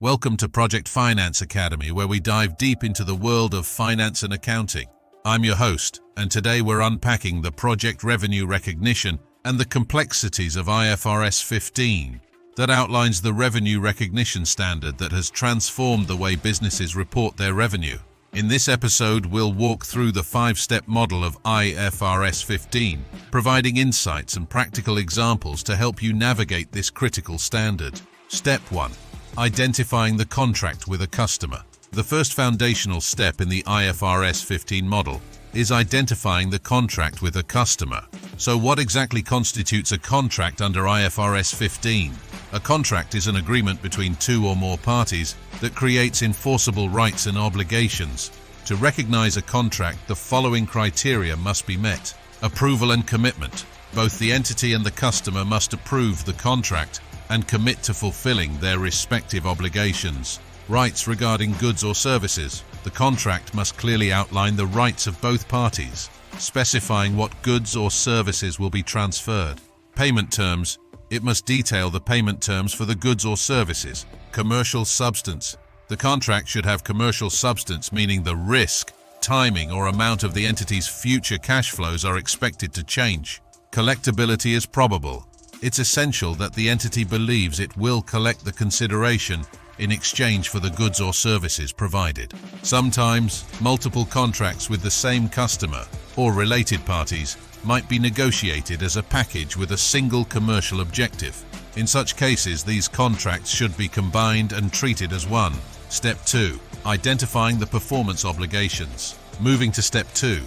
Welcome to Project Finance Academy, where we dive deep into the world of finance and accounting. I'm your host, and today we're unpacking the project revenue recognition and the complexities of IFRS-15 that outlines the revenue recognition standard that has transformed the way businesses report their revenue. In this episode, we'll walk through the 5-step model of IFRS-15, providing insights and practical examples to help you navigate this critical standard. Step 1. Identifying the contract with a customer. The first foundational step in the IFRS-15 model is identifying the contract with a customer. So what exactly constitutes a contract under IFRS-15? A contract is an agreement between two or more parties that creates enforceable rights and obligations. To recognize a contract, the following criteria must be met. Approval and commitment. Both the entity and the customer must approve the contract and commit to fulfilling their respective obligations. Rights regarding goods or services. The contract must clearly outline the rights of both parties, specifying what goods or services will be transferred. Payment terms. It must detail the payment terms for the goods or services. Commercial substance. The contract should have commercial substance, meaning the risk, timing, or amount of the entity's future cash flows are expected to change. Collectability is probable. It's essential that the entity believes it will collect the consideration in exchange for the goods or services provided. Sometimes, multiple contracts with the same customer or related parties might be negotiated as a package with a single commercial objective. In such cases, these contracts should be combined and treated as one. Step 2. Identifying the performance obligations. Moving to Step 2.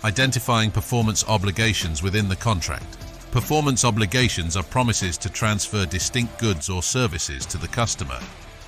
Identifying performance obligations within the contract. Performance obligations are promises to transfer distinct goods or services to the customer.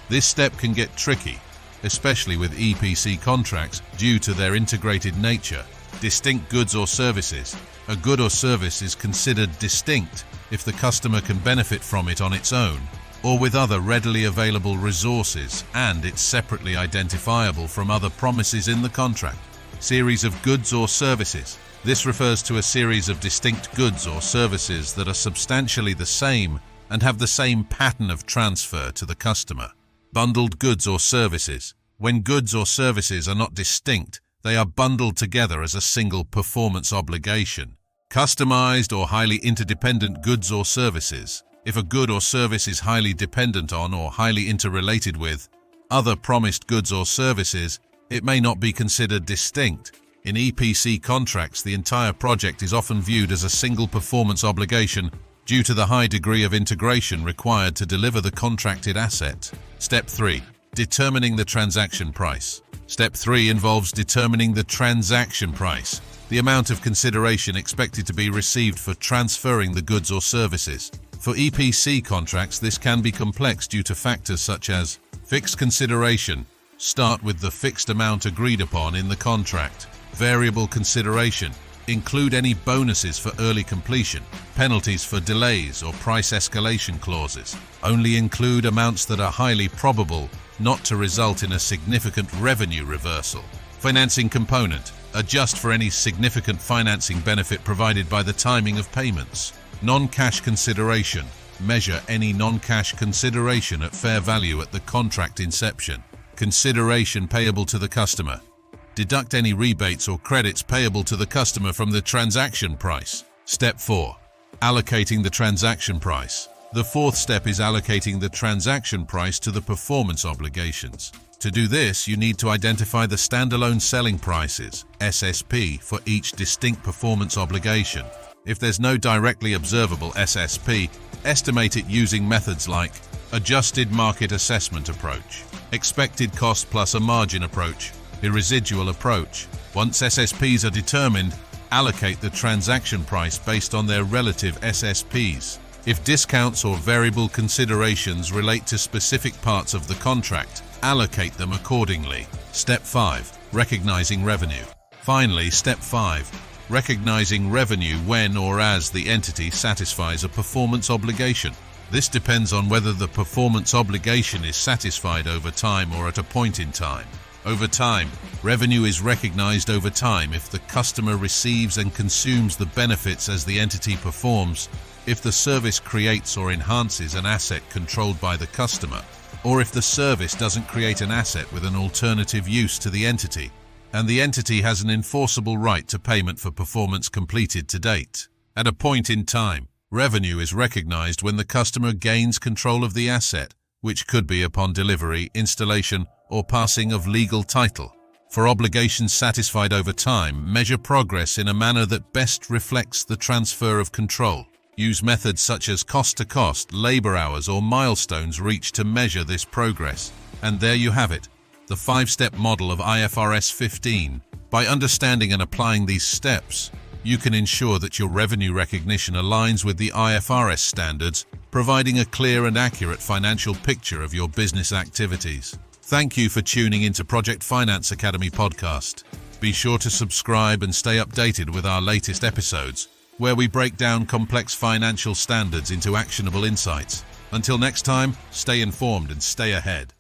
This step can get tricky, especially with EPC contracts due to their integrated nature. Distinct goods or services. A good or service is considered distinct if the customer can benefit from it on its own or with other readily available resources, and it's separately identifiable from other promises in the contract. Series of goods or services. This refers to a series of distinct goods or services that are substantially the same and have the same pattern of transfer to the customer. Bundled goods or services. When goods or services are not distinct, they are bundled together as a single performance obligation. Customized or highly interdependent goods or services. If a good or service is highly dependent on or highly interrelated with other promised goods or services, it may not be considered distinct. In EPC contracts, the entire project is often viewed as a single performance obligation due to the high degree of integration required to deliver the contracted asset. Step 3. Determining the transaction price. Step 3 involves determining the transaction price, the amount of consideration expected to be received for transferring the goods or services. For EPC contracts, this can be complex due to factors such as fixed consideration. Start with the fixed amount agreed upon in the contract. Variable consideration. Include any bonuses for early completion, penalties for delays, or price escalation clauses. Only include amounts that are highly probable not to result in a significant revenue reversal. Financing component. Adjust for any significant financing benefit provided by the timing of payments. Non-cash consideration. Measure any non-cash consideration at fair value at the contract inception. Consideration payable to the customer. Deduct any rebates or credits payable to the customer from the transaction price. Step 4. Allocating the transaction price. The fourth step is allocating the transaction price to the performance obligations. To do this, you need to identify the standalone selling prices, SSP, for each distinct performance obligation. If there's no directly observable SSP, estimate it using methods like adjusted market assessment approach, expected cost plus a margin approach, a residual approach. Once SSPs are determined, allocate the transaction price based on their relative SSPs. If discounts or variable considerations relate to specific parts of the contract, allocate them accordingly. Step 5. Recognizing revenue. Finally, Step 5. Recognizing revenue when or as the entity satisfies a performance obligation. This depends on whether the performance obligation is satisfied over time or at a point in time. Over time, revenue is recognized over time if the customer receives and consumes the benefits as the entity performs, if the service creates or enhances an asset controlled by the customer, or if the service doesn't create an asset with an alternative use to the entity, and the entity has an enforceable right to payment for performance completed to date. At a point in time, revenue is recognized when the customer gains control of the asset, which could be upon delivery, installation, or passing of legal title. For obligations satisfied over time, measure progress in a manner that best reflects the transfer of control. Use methods such as cost-to-cost, labor hours, or milestones reached to measure this progress. And there you have it, the 5-step model of IFRS 15. By understanding and applying these steps, you can ensure that your revenue recognition aligns with the IFRS standards, providing a clear and accurate financial picture of your business activities. Thank you for tuning into Project Finance Academy podcast. Be sure to subscribe and stay updated with our latest episodes, where we break down complex financial standards into actionable insights. Until next time, stay informed and stay ahead.